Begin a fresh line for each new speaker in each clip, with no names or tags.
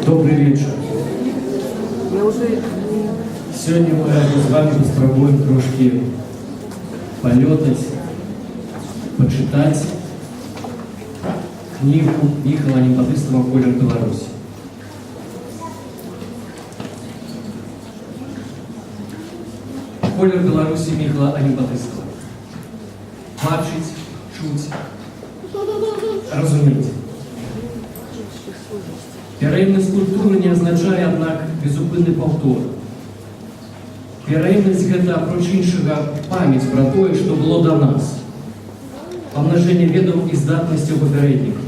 Добрый вечер. Сегодня мы с вами паспрабуем трошки полетать, почитать книгу Михала Анімпадыстава «Колер Беларуси». «Колер Беларуси» Михала Анімпадыстава. Бачить, чуть, разуметь. Пераемность культуры не означае, аднак, безупынны паўтор. Пераемность — гэта, апроч іншага, памяць пра тое, што было да нас. Памнажэнне ведаў і здатнасцяў папярэднікаў.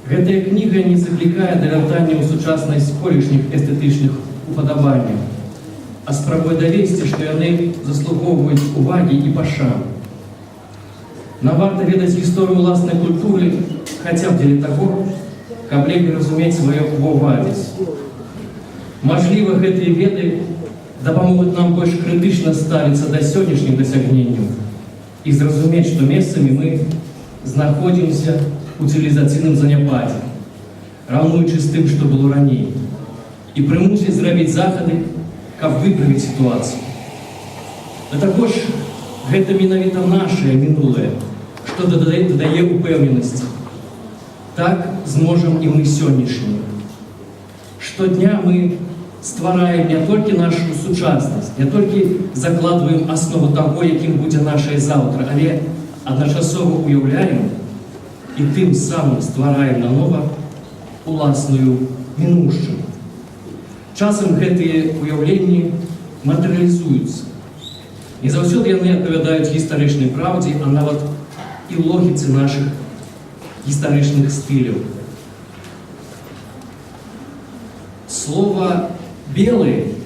Гэтая кніга не заклікае да вяртання ў сучаснасць колішніх эстэтычных упадабанняў, а спрабуе давесці, што яны заслугоўваюць увагі і пашаны. Нам варта ведаць гісторыю ўласнай культуры хаця б дзеля таго, каб лепей разумець сваю увагавасць. Мажліва, гэтыя веды дапамогуць нам больш крытычна ставіцца да сённяшніх дасягненняў і зразумець, што месцамі мы знаходзімся у цывілізацыйным заняпадзе, раўнуючы з тым, што было раней, і прымусіць зрабіць захады, каб выправіць сітуацыю. Да таго ж, гэта менавіта нашае мінулае, што дадае упэўненасці. Так зможам і мы сённяшнія. Штодня мы ствараем не толькі нашу сучаснасць, не толькі закладваем аснову таго, якім будзе нашае заўтра, але адначасова уяўляем і тым самым ствараем нанова уласную мінушчыну. Часам гэтыя уяўленні матэрыялізуюцца. Не заўсёды яны адпавядаюць гістарычнай праўдзе, а нават і логіцы нашых гістарычных стыляў. Слова «белы»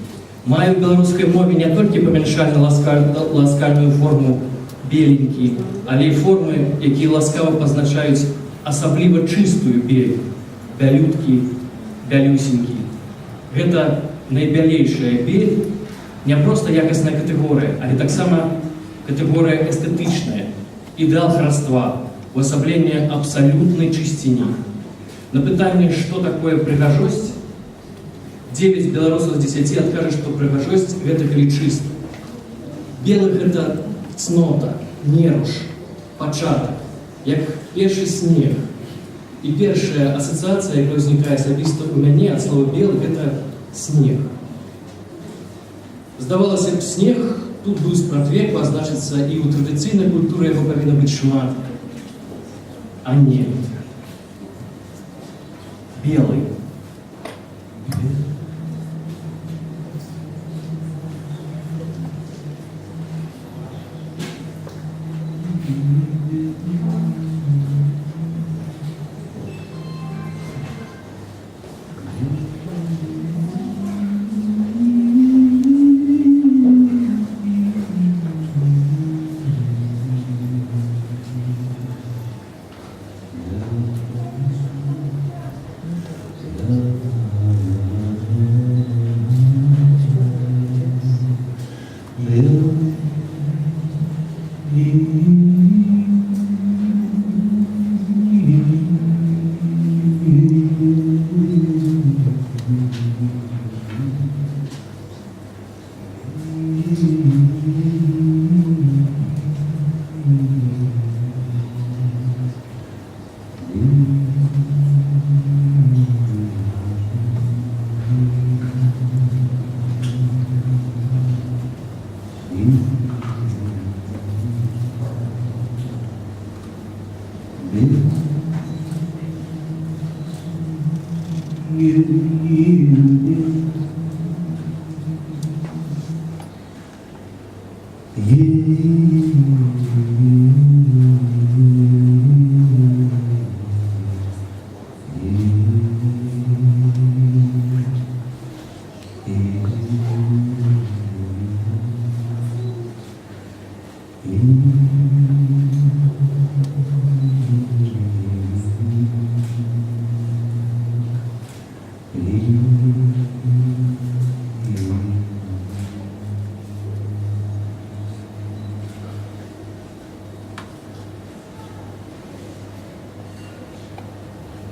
мае ў беларускай мове не толькі памяншальна-ласкальную форму «беленькі», але і формы, якія ласкава пазначаюць асабліва чыстую бель, бялюткі, бялюсенькі. Гэта найбялейшая бель не проста якасная катэгорыя, але таксама катэгорыя эстэтычная, ідэал хараства, увасабленне абсалютнай чысціні. На пытанне, што такое прыгажосць, 9 беларусаў з 10 адкажа, што прыгажосць — гэта калі чыста. Белы — гэта цнота, неруш, пачатак, як першы снег. І першая асацыяцыя, якая ўзнікае асабіста ў мяне ад слова «белы» — гэта снег. Здавалася б, снег тут быў спрадвеку, а значыцца, і ў традыцыйнай культуры яго павінна быць шмат. А нет. Белый.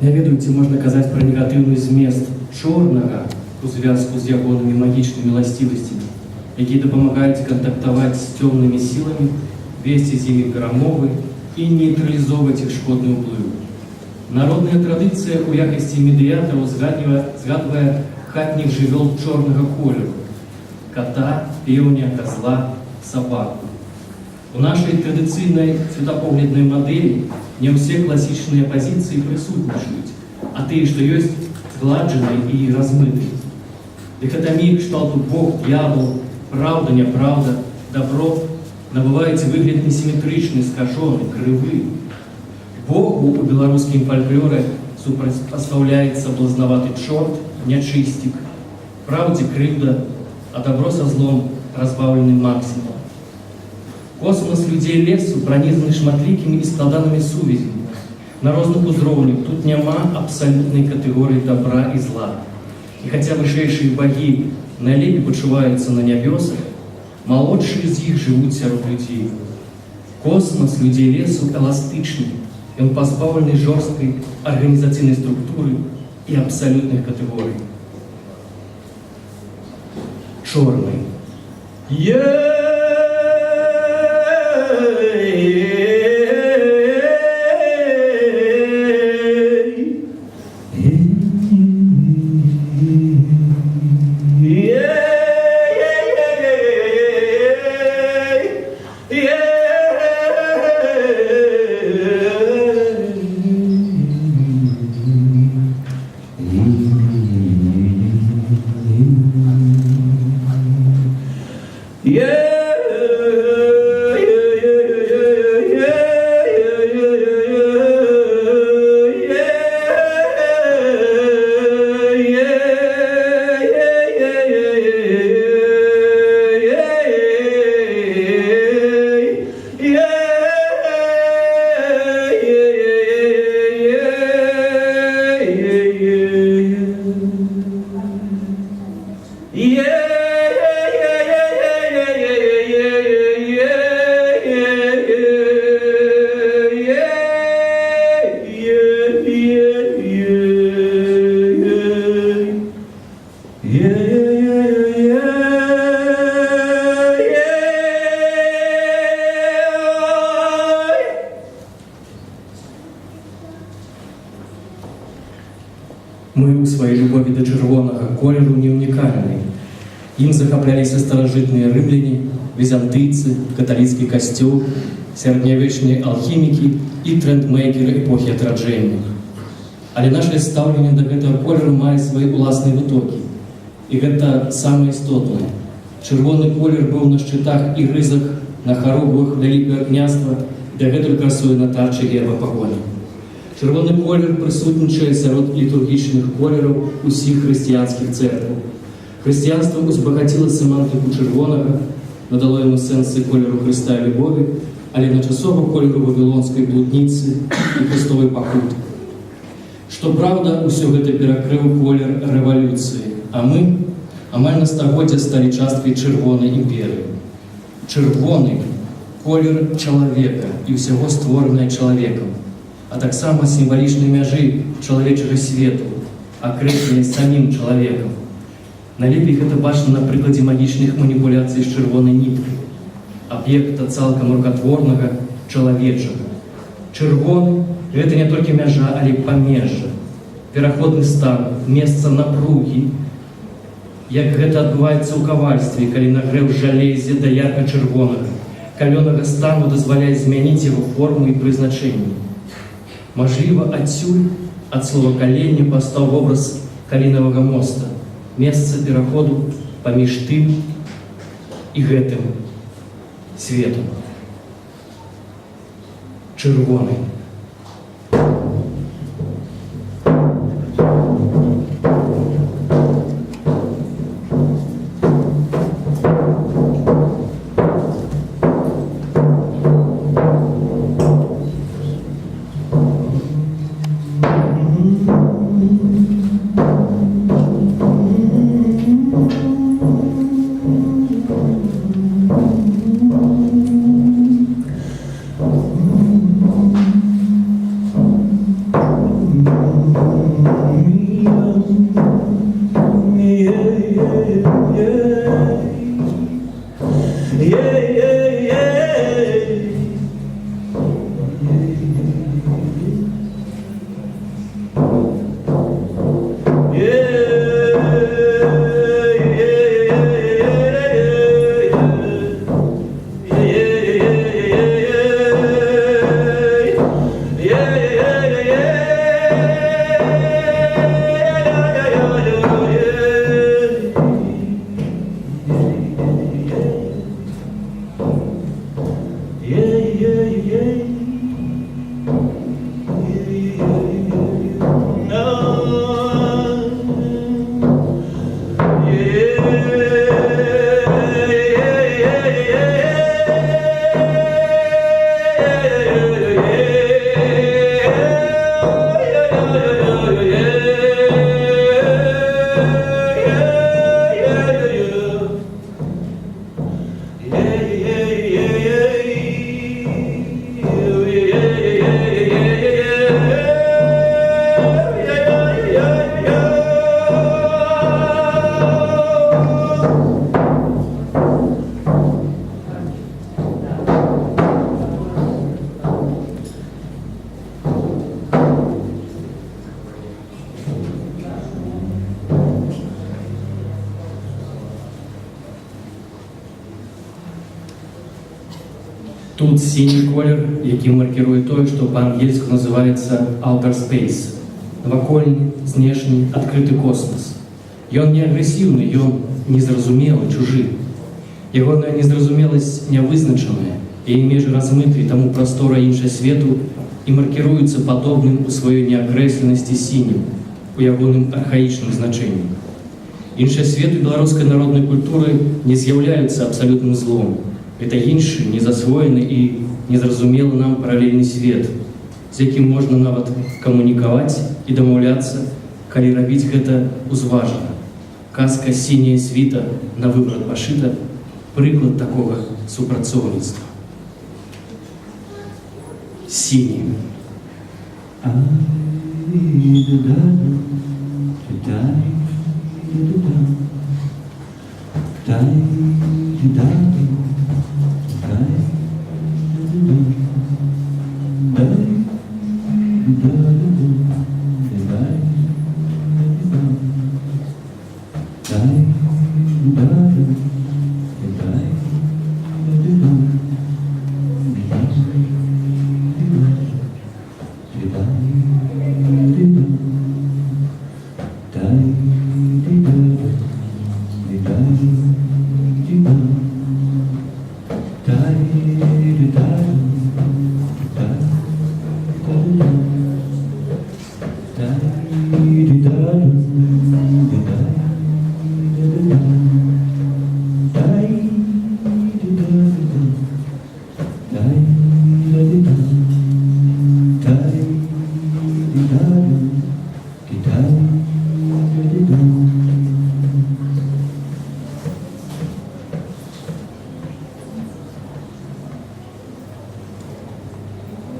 Не ведаю, ці можна казаць пра негатыўны змест чорнага у звязку з ягонымі магічнымі уласцівасцямі, якія дапамагаюць кантактаваць з цёмнымі сіламі, весці з імі перамовы і нейтралізоўваць іх шкодны ўплыў. Народная традыцыя ў якасці медыятараў згадвае хатніх жывёл чорнага колеру – кота, пеўня, козла, сабаку. У нашай традыцыйнай светапогляднай мадэлі не ўсе класічныя пазіцыі прысутнічаюць, а тыя, што ёсць, згладжаныя і размытыя. Дыхатамія кшталту Бог, д'ябал, праўда, няпраўда, добро набываюць выгляд несіметрычны, скажоны, крывы. Богу у беларускім фальклоры супрацьпастаўляецца блазнаваты чорт, нячысцік, праўдзе крыўда, а добро са злом разбаўлены максімум. Космас людзей лесу пранізаны шматлікімі і складанымі сувязямі. На розных узроўнях тут няма абсалютнай катэгорыі добра і зла. І хаця вышэйшыя багі найлепей пачуваюцца на нябёсах, малодшыя з іх жывуць сярод людзей. Космас людзей лесу эластычны, ён пазбаўлены жорсткай арганізацыйнай структуры і абсалютных катэгорый. Чорны. Мы ў сваёй любові да чырвонага колеру не ўнікальныя. Ім захапляліся старажытныя рымляне, візантыйцы, каталіцкі касцёл, сярэднявечныя алхімікі і трендмейкеры эпохі адраджэння. Але нашае стаўленне да гэтага колеру мае свае ўласныя вытокі. І гэта самае істотнае. Чырвоны колер быў на шчытах і рызах на харобах Вялікага княства, дагэтуль красуе на тарчы герба пагоні. Чырвоны колер прысутнічае сярод літургічных колераў усіх хрысціянскіх цэркваў. Хрысціянства узбагаціла семантыку чырвонага, надало яму сэнсы колеру Хрыста і любові, але адначасова колеру вавілонскай блудніцы і хрыстовай пакуты. Што праўда, усё гэта перакрыў колер рэвалюцыі, а мы амаль на стагоддзя сталі часткай чырвонай імперыі. Чырвоны колер чалавека і ўсяго створанае чалавекам, а таксама сімвалічнай мяжы чалавечага свету, акрэсленай самім чалавекам. Найлепей гэта бачна на прыкладзе магічных маніпуляцый з чырвонай ніткай, аб'екта цалкам рукатворнага чалавечага. Чырвоны – гэта не толькі мяжа, але памежжа, пераходны стан, месца напругі, як гэта адбываецца ў кавальстве, калі нагрэў жалезе да ярка-чырвонага, калёнага стану дазваляе змяніць яго форму і прызначэнне. Мажліва, адсюль, ад слова каленне, пастаў вобраз калінавага моста, месца пераходу паміж тым і гэтым светом. Чырвоны. Тут сіні колір, який маркируе то, что по-английски называется outer space. Навакольны, знешні, адкрыты космос. Ён не агрэсіўны, ён незразумелы, чужы. Ягоная незразумеласць нявызначаная, яе межы размыты, таму прастора іншай свету і маркіруецца падобным у сваёй неакрэсленасці сінім, у ягоным архаічным значэнні. Іншыя светы беларускай народнай культуры не з'яўляюцца абсалютным злом. Гэта іншы, незасвоены і незразумелы нам паралельны свет, з якім можна нават камунікаваць і дамаўляцца, калі рабіць гэта узважана. Казка «Сіняя світа» на выбрат пашыта – прыклад такога супрацоўніцтва. Сіні.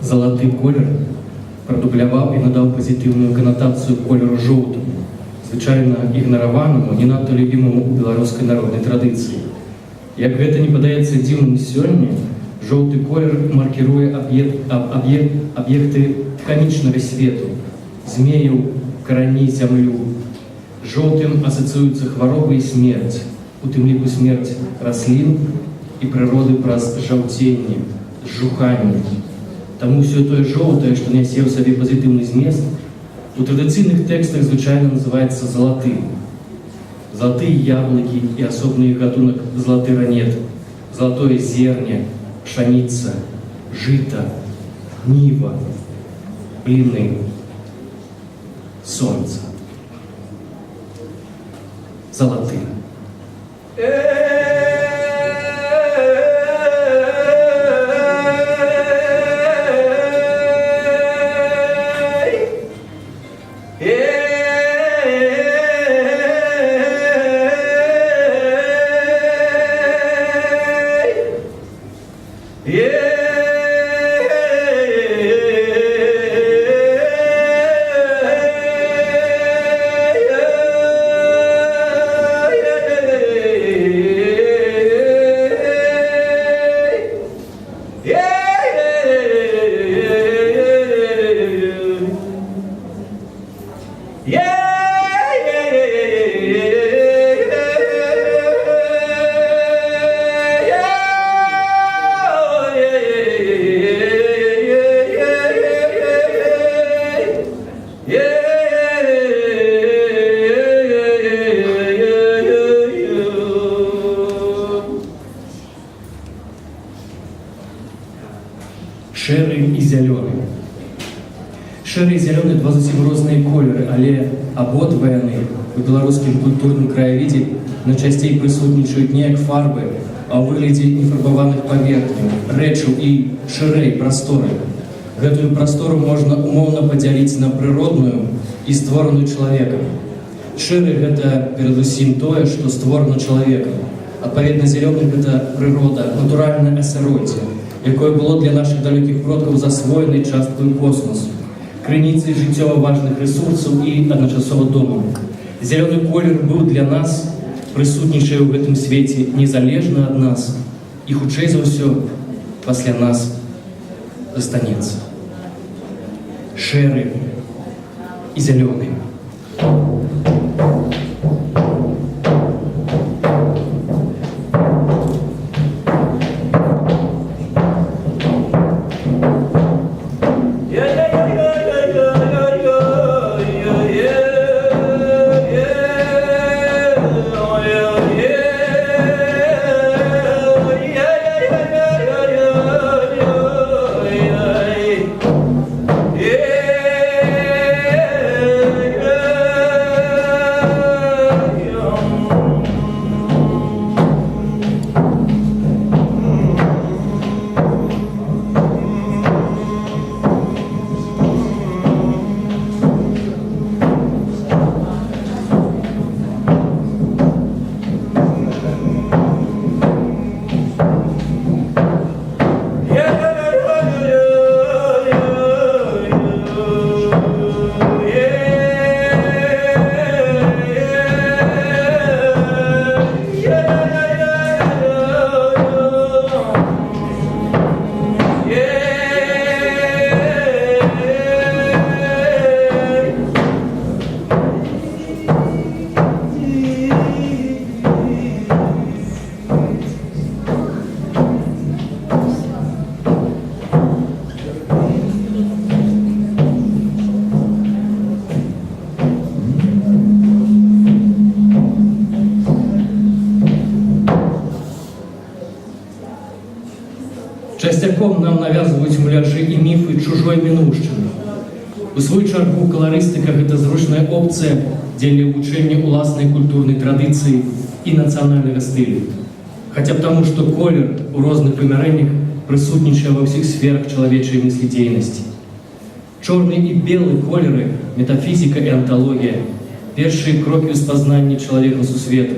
Залаты колер прадубляваў і надаў пазітыўную канатацыю колеру жоўтаму, звычайна ігнараванаму, не надта любімаму ў беларускай народнай традыцыі. Як гэта не падаецца дзіўным сёння, жоўты колер маркіруе аб'екты канічнага свету, змеяў, карані, зямлю. Жоўтым асацыююцца хваробы і смерць, у тым ліку смерць раслін і прыроды праз жаўценне, зжуханне. Таму ўсё тое жоўтае, што нясе ў сабе пазітыўны змест, у традыцыйных тэкстах звычайна называецца залатым. Залатыя яблыкі і асобны гатунак залаты ранет, залатое зерне, пшаніца, жыта, ніва, бліны, сонца. Залаты. Шэры і зялёны. Шэры і зялёны – два зусім розныя колеры, але абодва яны у беларускім культурным краявідзе найчасцей прысутнічаюць не як фарбы, а ў выглядзе нефарбаваных паверхняў, рэчаў і шырэй прасторы. Гэтую прастору можна умоўна падзяліць на прыродную і створаную чалавекам. Шэры – гэта перадусім тое, што створана чалавекам. Адпаведна, зялёны – гэта прырода, натуральнае асяроддзе, якое было для наших далеких продкаў засвоенай часткаю космосу, крыніцай жыццёва важных рэсурсаў і адначасова домам. Зялёны колер быў для нас, прысутнічае ў гэтым свеце незалежна ад нас і, хутчэй за ўсё, пасля нас застанецца. Шэры і зялёны. Часцяком нам навязваюць муляжы і міфы чужой мінуўшчыны. У сваю чаргу каларыстыка – гэта зручная опцыя дзеля вывучэння уласнай культурнай традыцыі і нацыянальнага стылю. Хаця б таму, што колер у розных вымярэннях прысутнічае ва ўсіх сферах чалавечай мыследзейнасці. Чорны і белы колеры, метафізіка і анталогія – першыя крокі ў спазнанні чалавека сусвету.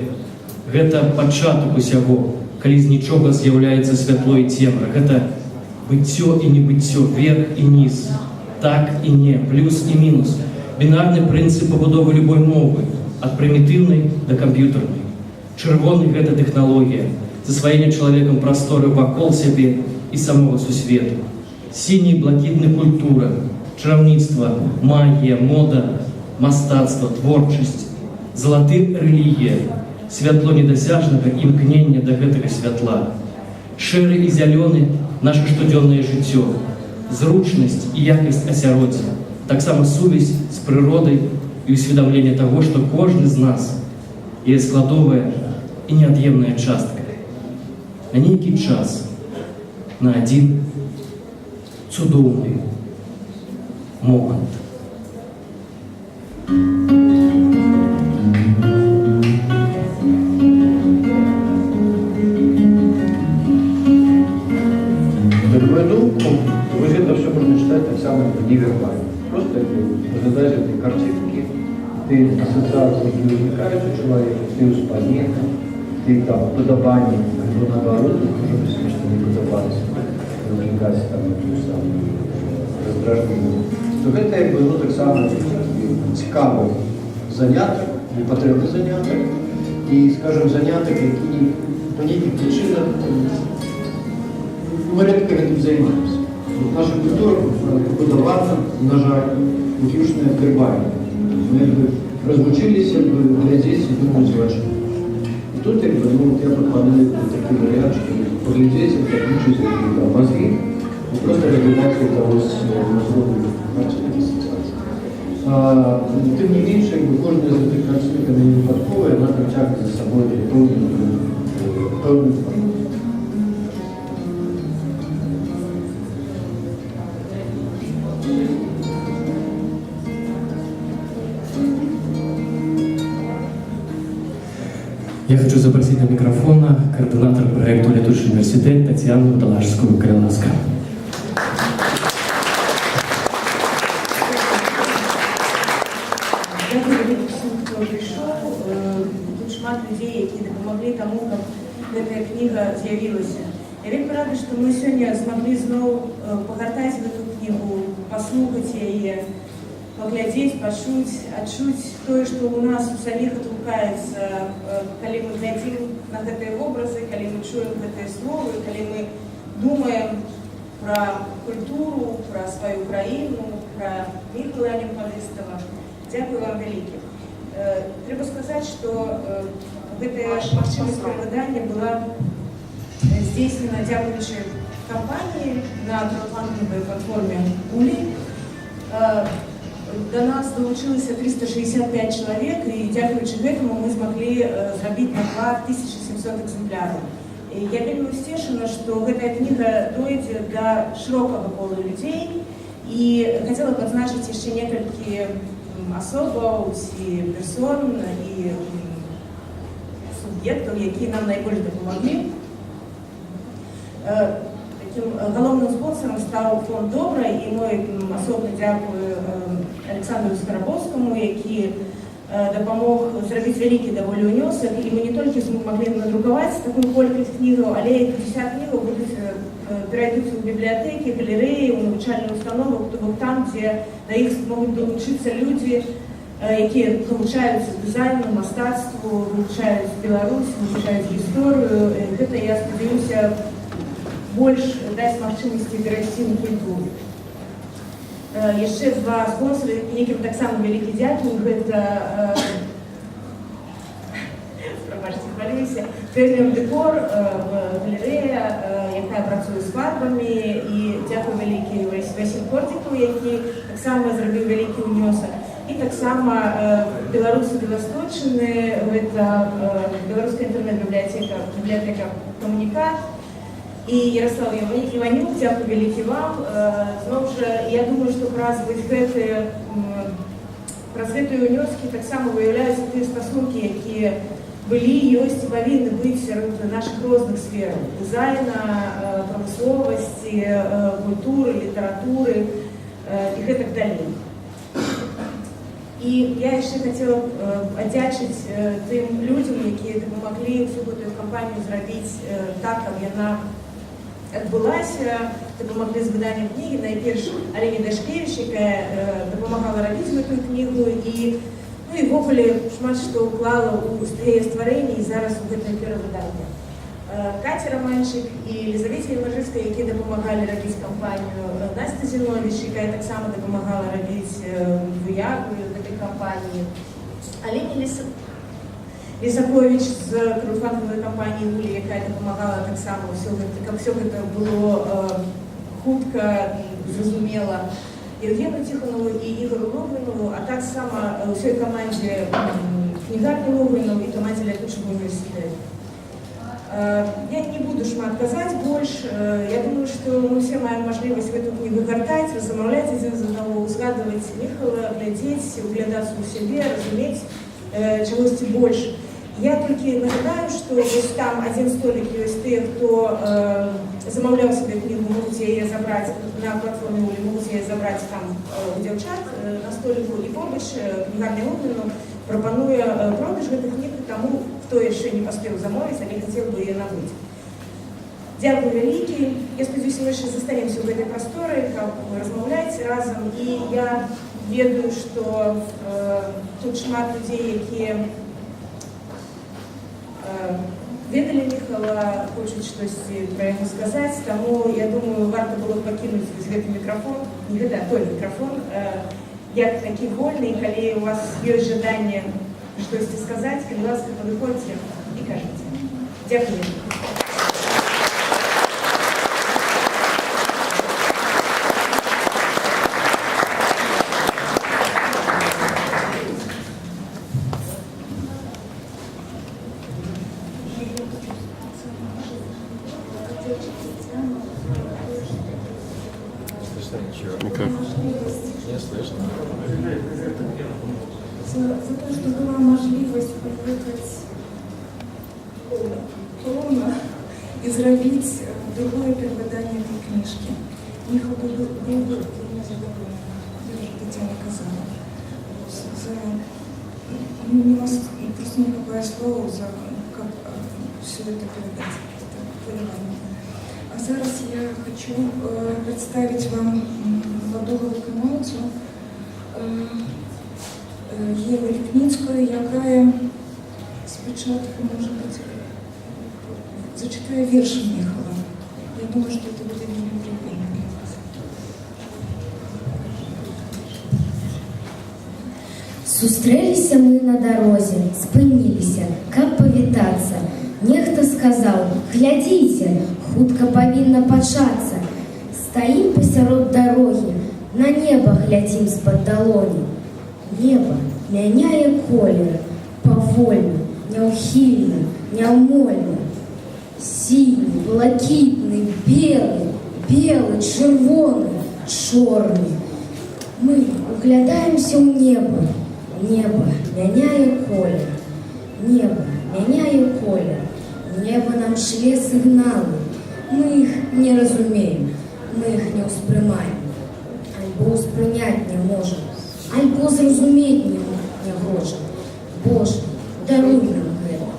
Гэта пачатак усяго, калі з нічога з'яўляецца святло і цемра. Гэта быццё і небыццё, верх і низ, так і не, плюс і мінус. Бінарны прынцып пабудовы любой мовы, ад прымітыўнай да камп'ютарнай. Чырвоны – гэта тэхналогія, засваенне чалавекам прасторы вакол сябе і самого сусвету. Сіні – блакітны – культура, чараўніцтва, магія, мода, мастацтва, творчасць. Залаты – рэлігія, святло недасяжнага імкнення да гэтага святла. Шэры і зялёны – наша штодзённае жыццё, зручнасць і якасць асяроддзя, таксама сувязь з прыродай і усведамленне таго, што кожны з нас є складовая і неад'емная частка. На нейкі час, на адзін цудоўны момант.
Невербально. Просто задача этой картинки, ты ассоциации не возникают у человека, ты успомнение, ты там подобание, либо наоборот, уже смешно не подобаться, возникать там раздражение. То это было так само цікавий заняток, непотребний заняток, і, скажімо, заняток, які по деяких причинах ми рідко этим займаємося. Наша культура побудована, на жаль, виключно вербально. Ми розмучилися, глядіться і думали звичайно. І тут я пропоную такий варіант, що поглядіться, включити мозги, і просто розглядати ось мозгові такі ситуації. Тим не менше, кожна з цих картинок не випадкова, вона тягне за собою певну форму.
Я хочу запросить на микрофона координатор проекта «Летучий университет» Татьяну Далашскую-Крыловску.
Дякую всім, хто прийшов. Тут шмат людей, які допомогли тому, як ця книга з'явилася. Я вельми рада, що ми сьогодні змогли знову погортати в цю книгу, послухати її, поглядеть, почуть, отчуть то, что у нас у самих откликается, когда мы глядим на эти образы, когда мы чуем эти слова, когда мы думаем про культуру, про свою Украину, про Миколая Лемпалистова. Дякую вам велике. Треба сказать, что эта можливість перевидання была здійснена дякуючи компании на краудфандинговой платформе «Ули». До нас долучилося 365 чоловік, і дякуючи этому ми змогли зробити на 2700 екземплярів. І я вельми втішена, що ця книга дойде до широкого кола людей, і хотіла б відзначити ще кілька особов, і персон, і суб'єктів, які нам найбільше допомогли. Таким головним спонсором став фонд «Добра», і мой особливо дякую Олександру Скарабовському, який допомог зробити великий доволі внесок, і ми не тільки змогли надрукувати таку кількість книг, але й 50 книг перейдуть у бібліотеки, галереї, у навчальні установи, там, де до їх можуть долучитися люди, які вивчають дизайну, мистецтву, вивчають Білорусь, вивчають історію. Це, я сподіваюся, больше дасть можливості перейти на культуру. Ще два спонсори, яким так само великий дякую, це пробачте, хвалююся, Преміум Декор, галерея, яка працює з фарбами, і дякую великий Василь Кортику, який так само зробив великий внесок. І так само Білоруси Білосточини, це Білоруська інтернет-бібліотека, бібліотека «Комунікат». і Ярослав Іванюк, дякую вялікі вам. Зноў жа, я думаю, што праз гэтыя ўнёскі таксама выяўляюцца тыя стасункі, якія былі, ёсць і павінны быць сярод нашых розных сфераў: дызайна, прамысловасці, культуры, літаратуры і гэтак далей. І я яшчэ хацела аддзячыць тым людзям, якія дапамаглі ўсю гэтую кампанію зрабіць так, каб яна адбылася, дапамаглі з выданнем кнігі. Найперш Алені Дашкевіч, якая дапамагала рабіць гэтую кнігу, і ввогуле шмат што ўклала ў яе стварэнне і зараз у гэтае перавыданне. Каця Романчык і Елизавета Імажыцкая, якія дапамагалі рабіць кампанію, Настя Зіновіч, якая таксама дапамагала рабіць выяву гэтай кампаніі, Алені Лісаковіч з краўдфандавай кампаніі «Улі», якая дапамагала таксама каб все гэта было хутка, зразумела, Євгену Тихонову і Ігору Логвінову, а таксама ўсёй камандзе кнігарні Логвінов і камандзе Лятучага універсітэту. Я не буду шмат казаць больш. Я думаю, што мы все маем мажлівасць гэту кнігу гартаць, размаўляць адзін з аднаго, узгадваць Міхала, глядзець, углядацца ў сябе, разумець чагосьці больш. Я толькі нагадаю, што вось там адзін столік ёсць тыя, хто замаўляў сабе кнігу, могуць яе забраць на платформе «Улі», могуць яе забраць там у дзяўчат на століку, і побач кнігарня Логвіна прапануе продаж гэтай кнігі таму, хто яшчэ не паспеў замовіць, але хацеў бы яе набыць. Дзякуй вялікі. Я спадзяюся, мы яшчэ застанемся ў гэтай прасторы, каб размаўляць разам. І я ведаю, што тут шмат людзей, якія ведалі Міхала, хочуць штосьці пра яго сказаць, таму, я думаю, варта было пакінуць гэты мікрафон, не гэты, а той мікрафон, як такі вольны, калі у вас ёсць жаданне штосьці сказаць, калі ласка, падыходзьце і кажыце. Дзякую.
За то, что была можливость прыгаць полно и зрабіць другое перавыданне этой книжки. Міхал был вельмі задаволены, я уже Татьяна казала. Просто не хапае слова, как все это передать, это понимание. А зараз я хочу представить вам молодого выканаўцу Еву Ліпніцкую, якая спачатку, может быть, зачитаю верши Міхала. Я думаю, что это будет вельмі прикольно для вас.
Сустрэліся мы на дарозе, спыніліся, каб павітацца. Нехта сказаў: глядзіце, хутка павінна пачацца. Стаім пасярод дарогі, на неба глядзім з-пад далоні. Неба мяняе колеры, павольна, няўхільна, няўмольна. Сіні, блакітны, белы, белы, чырвоны, чорны. Мы углядаемся ў неба. Неба мяняе колер. Неба мяняе колер. Неба нам шле сігналы. Мы іх не разумеем, мы іх не ўспрымаем. Альбо ўспрыняць не можам, альбо зразумець не можам. Боже, даруй нам гэта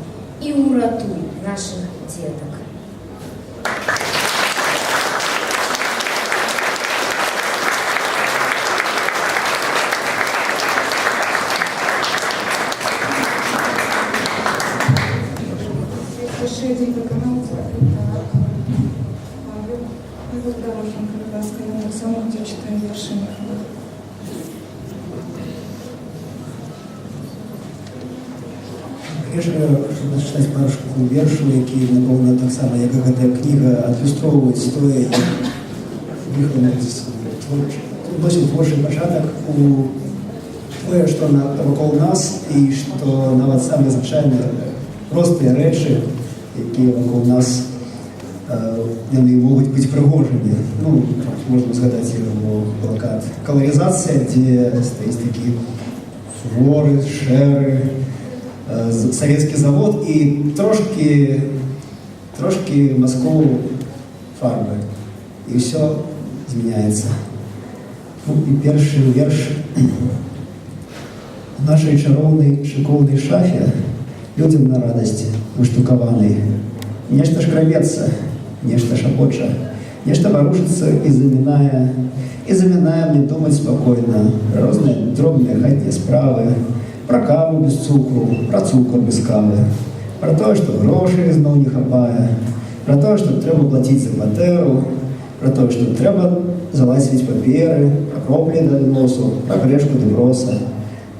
і ўратуй нашых дзетак.
Еще один выканаўца, это Павел Дороженко, я сама где читаю верши Міхала.
Конечно, чтобы зачитаць пару вершаў, які, напэўна, таксама, як і гэтая кніга, адлюстроўваюць тое, як Міхал носіць творчы пачатак у тое, што вакол нас, і што нават самыя звычайныя простыя рэчы, якія вакол нас яны могуць быць прыгожымі. Ну, можна згадаць яго плакат «Каларызацыя», дзе стаіць такі воры, шэры, савецкі завод і трошкі Маскоў фарбы. І ўсё змяняецца. Ну, і першы верш. В нашай чароўнай шыкоўнай шафе людзям на радасць выштукаванай. Нешта шкрабецца, нешта шапоча, нешта варушыцца і замінае мне думаць спакойна розныя дробныя хатнія справы, пра каву без цукру, пра цукар без кавы, пра тое, што грошай зноў не хапае, пра тое, што трэба плаціць за кватэру, пра тое, што трэба залазіць паперы, пра кроплі да носу, пра грэшку ды броса,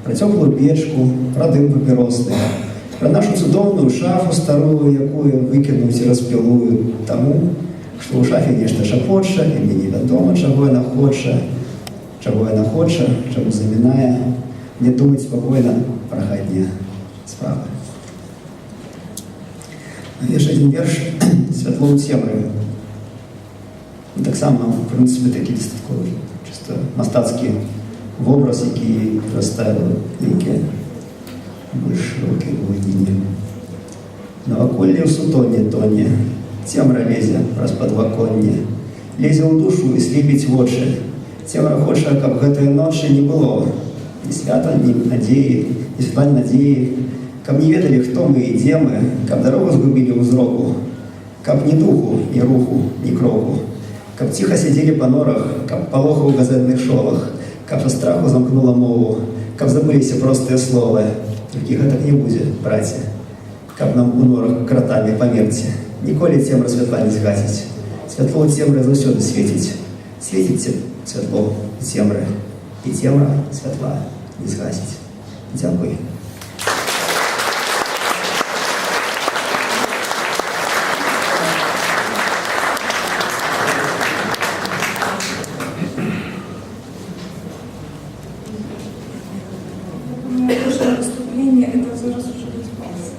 пра цёплую печку, пра дым папіросны, пра нашу цудоўную шафу старую, якую выкінуць і распілую таму, што ў шафе нешта шапоча, і мне невядома, чаго яна хоча, чаго замінае мне думаць спакойна пра хатнія справы. Яшчэ адзін верш «Святло ў цемры». Таксама, в прынцыпе, такі дастатковы чыста мастацкі вобраз, які расставіла нейкія больш шырокія глыбіні. Наваколле ў сутоне тоне, цемра лезе праз падваконне, лезе ў душу і слепіць вочы. Цемра хоча, каб гэтае ночы не было ні свята, ні надзеі, ні святла, ні надзеі, каб не ведалі, хто мы і дзе мы, каб дарогу згубілі ў зроку, каб ні духу, ні руху, ні кроку, каб ціха сядзелі па норах, каб палоха ў газетных шолах, каб са страху замкнула мову, каб забыліся простыя словы. Толькі гэтак не будзе, браце, каб нам у норах кратамі памерці. Ніколі цемра святла не згасіць. Святло ў цемры заўсёды свеціць. Свеціць святло ў цемры, і цемра святла не згасіць. Дзякуй.
Мое прошлое выступление, это зараз уже будет пауза.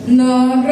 На